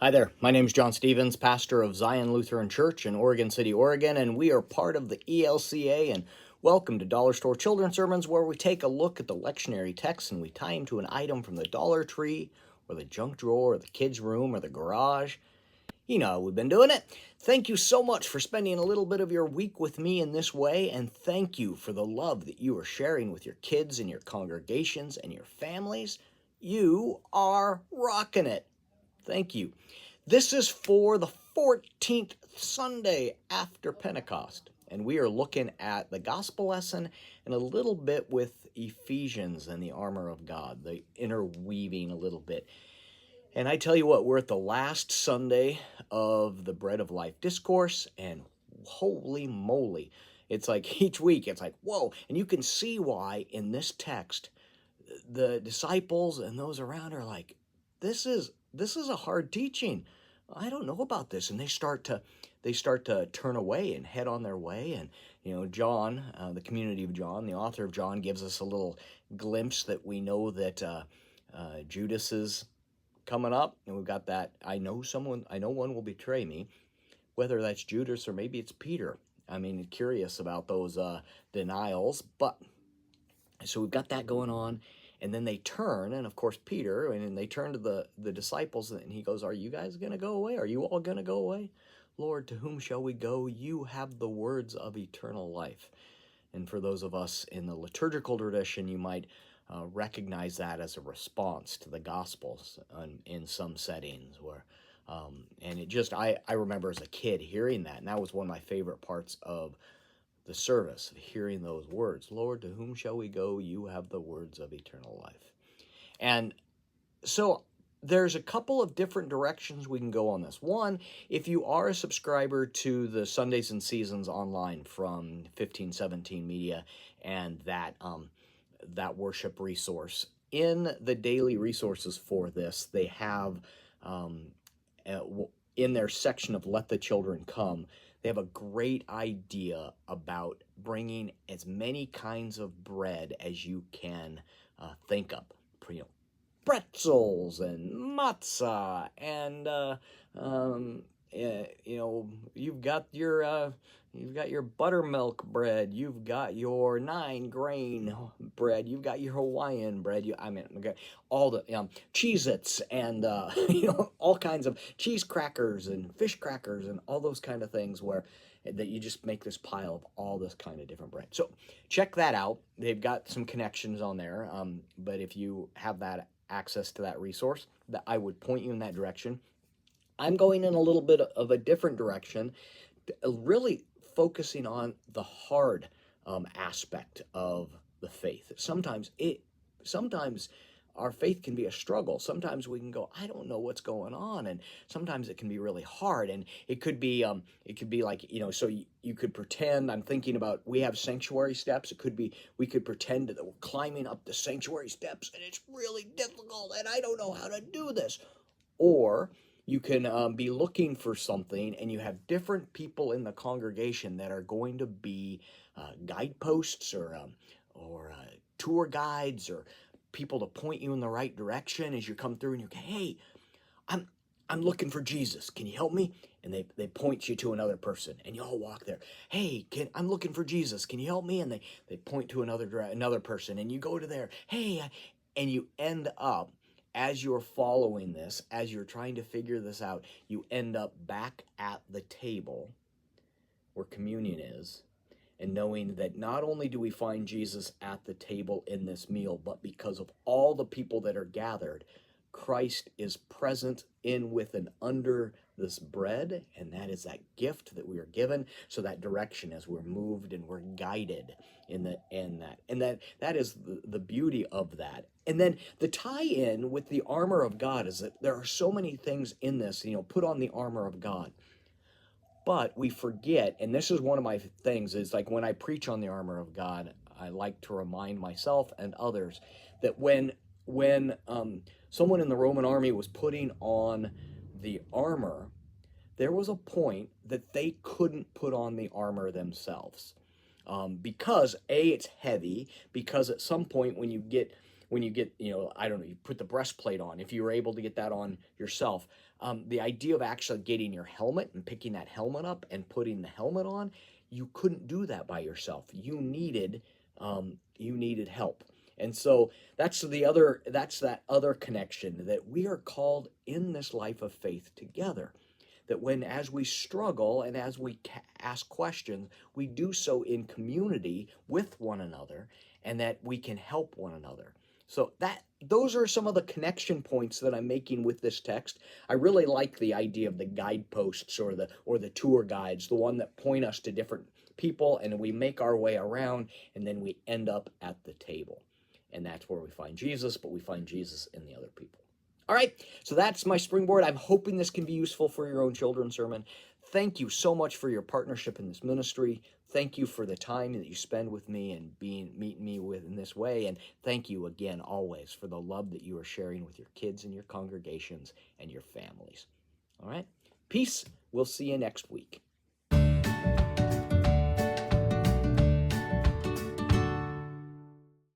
Hi there, my name is John Stevens, pastor of Zion Lutheran Church in Oregon City, Oregon, and we are part of the ELCA, and welcome to Dollar Store Children's Sermons, where we take a look at the lectionary text and we tie them to an item from the Dollar Tree, or the junk drawer, or the kids' room, or the garage. You know how we've been doing it. Thank you so much for spending a little bit of your week with me in this way, and thank you for the love that you are sharing with your kids and your congregations and your families. You are rocking it. Thank you. This is for the 14th Sunday after Pentecost, and we are looking at the gospel lesson and a little bit with Ephesians and the armor of God, the interweaving a little bit. And I tell you what, we're at the last Sunday of the Bread of Life discourse, and holy moly, it's like each week, it's like, whoa. And you can see why in this text, the disciples and those around are like, this is a hard teaching. I don't know about this. And they start to turn away and head on their way. And, John, the community of John, the author of John, gives us a little glimpse that we know that Judas is coming up. And we've got that, I know one will betray me, whether that's Judas or maybe it's Peter. I mean, curious about those denials. But so we've got that going on. And then they turn, and of course Peter, and they turn to the disciples, and he goes, "Are you guys going to go away? Are you all going to go away? Lord, to whom shall we go? You have the words of eternal life." And for those of us in the liturgical tradition, you might recognize that as a response to the Gospels in some settings where, and it just, I remember as a kid hearing that, and that was one of my favorite parts of the service, hearing those words, "Lord, to whom shall we go? You have the words of eternal life." And so there's a couple of different directions we can go on this. One, if you are a subscriber to the Sundays and Seasons online from 1517 Media and that worship resource, in the daily resources for this, they have in their section of Let the Children Come, they have a great idea about bringing as many kinds of bread as you can think of. Pretzels and matzah and you've got your buttermilk bread, you've got your 9-grain bread, you've got your Hawaiian bread, all the Cheez-Its and all kinds of cheese crackers and fish crackers and all those kind of things that you just make this pile of all this kind of different bread. So check that out. They've got some connections on there, but if you have that access to that resource, that I would point you in that direction. I'm going in a little bit of a different direction, really focusing on the hard aspect of the faith. Sometimes our faith can be a struggle. Sometimes we can go, I don't know what's going on, and sometimes it can be really hard. And it could be like, so you could pretend. I'm thinking about, we have sanctuary steps. It could be we could pretend that we're climbing up the sanctuary steps, and it's really difficult, and I don't know how to do this. Or you can be looking for something, and you have different people in the congregation that are going to be guideposts or tour guides or people to point you in the right direction as you come through, and you go, "Hey, I'm looking for Jesus. Can you help me?" And they point you to another person, and you all walk there. "Hey, I'm looking for Jesus. Can you help me?" And they point to another person, and you go to there. "Hey," and you end up, as you're following this, as you're trying to figure this out, you end up back at the table where communion is, and knowing that not only do we find Jesus at the table in this meal, but because of all the people that are gathered, Christ is present in, with, and under this bread, and that is that gift that we are given. So that direction, as we're moved and we're guided in that, and that is the beauty of that. And then the tie-in with the armor of God is that there are so many things in this. Put on the armor of God. But we forget, and this is one of my things, is like when I preach on the armor of God, I like to remind myself and others that when someone in the Roman army was putting on the armor, there was a point that they couldn't put on the armor themselves. Because it's heavy, because at some point when you get when you get, I don't know, you put the breastplate on, if you were able to get that on yourself, the idea of actually getting your helmet and picking that helmet up and putting the helmet on, you couldn't do that by yourself. You needed help. And so that's that other connection, that we are called in this life of faith together. That as we struggle and as we ask questions, we do so in community with one another, and that we can help one another. So those are some of the connection points that I'm making with this text. I really like the idea of the guideposts or the tour guides, the one that point us to different people, and we make our way around, and then we end up at the table. And that's where we find Jesus, but we find Jesus in the other people. All right, so that's my springboard. I'm hoping this can be useful for your own children's sermon. Thank you so much for your partnership in this ministry. Thank you for the time that you spend with me and meeting me with in this way. And thank you again, always, for the love that you are sharing with your kids and your congregations and your families. All right, peace. We'll see you next week.